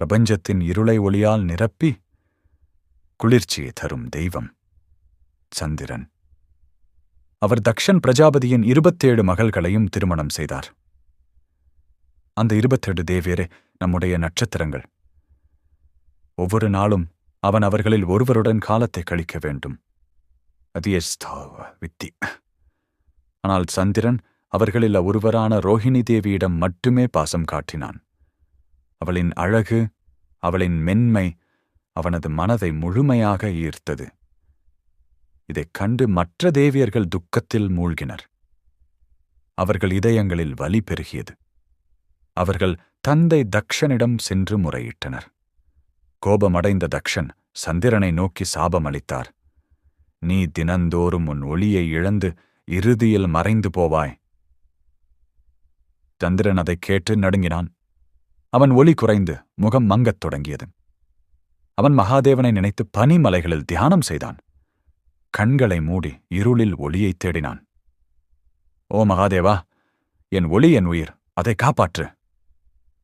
பிரபஞ்சத்தின் இருளை ஒளியால் நிரப்பி குளிர்ச்சியை தரும் தெய்வம் சந்திரன். அவர் தக்ஷன் பிரஜாபதியின் 27 மகள்களையும் திருமணம் செய்தார். அந்த 27 தேவியரே நம்முடைய நட்சத்திரங்கள். ஒவ்வொரு நாளும் அவன் அவர்களில் ஒருவருடன் காலத்தை கழிக்க வேண்டும். அது வித்தி. ஆனால் சந்திரன் அவர்களில் ஒருவரான ரோஹிணி தேவியிடம் மட்டுமே பாசம் காட்டினான். அவளின் அழகு, அவளின் மென்மை அவனது மனதை முழுமையாக ஈர்த்தது. இதைக் கண்டு மற்ற தேவியர்கள் துக்கத்தில் மூழ்கினர். அவர்கள் இதயங்களில் வலி பெருகியது. அவர்கள் தந்தை தக்ஷனிடம் சென்று முறையிட்டனர். கோபமடைந்த தக்ஷன் சந்திரனை நோக்கி சாபம் அளித்தார். நீ தினந்தோறும் உன் ஒளியை இழந்து இறுதியில் மறைந்து போவாய். சந்திரன் அதைக் கேட்டு நடுங்கினான். அவன் ஒளி குறைந்து முகம் மங்கத் தொடங்கியது. அவன் மகாதேவனை நினைத்து பனிமலைகளில் தியானம் செய்தான். கண்களை மூடி இருளில் ஒளியைத் தேடினான். ஓ மகாதேவா, என் ஒளி என் உயிர், அதை காப்பாற்று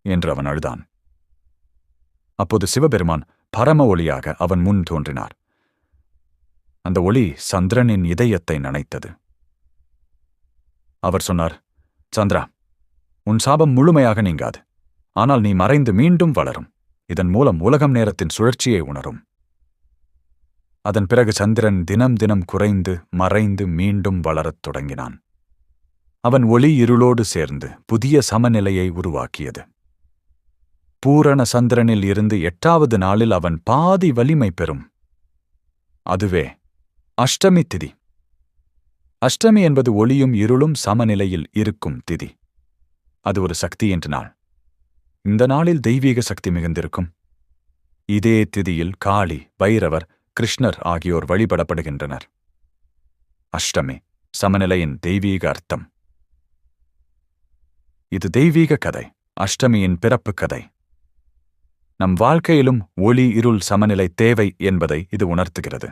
என்று அவன் அழுதான். அப்போது சிவபெருமான் பரம ஒளியாக அவன் முன் தோன்றினார். அந்த ஒளி சந்திரனின் இதயத்தை நனைத்தது. அவர் சொன்னார், சந்திரா, உன் சாபம் முழுமையாக நீங்காது. ஆனால் நீ மறைந்து மீண்டும் வளரும். இதன் மூலம் உலகம் நேரத்தின் சுழற்சியை உணரும். அதன் பிறகு சந்திரன் தினம் தினம் குறைந்து மறைந்து மீண்டும் வளரத் தொடங்கினான். அவன் ஒளி இருளோடு சேர்ந்து புதிய சமநிலையை உருவாக்கியது. பூரண சந்திரனில் இருந்து 8வது நாளில் அவன் பாதி வலிமை பெறும். அதுவே அஷ்டமி திதி. அஷ்டமி என்பது ஒளியும் இருளும் சமநிலையில் இருக்கும் திதி. அது ஒரு சக்தியின் நாள். இந்த நாளில் தெய்வீக சக்தி மிகுந்திருக்கும். இதே திதியில் காளி, பைரவர், கிருஷ்ணர் ஆகியோர் வழிபடப்படுகின்றனர். அஷ்டமி சமநிலையின் தெய்வீக அர்த்தம். இது தெய்வீக கதை, அஷ்டமியின் பிறப்பு கதை. நம் வாழ்க்கையிலும் ஒளி இருள் சமநிலை தேவை என்பதை இது உணர்த்துகிறது.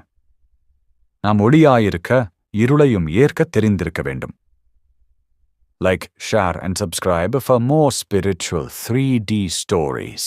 நாம் ஒளியாயிருக்க இருளையும் ஏற்க தெரிந்திருக்க வேண்டும். Like, share and subscribe for more spiritual 3D stories.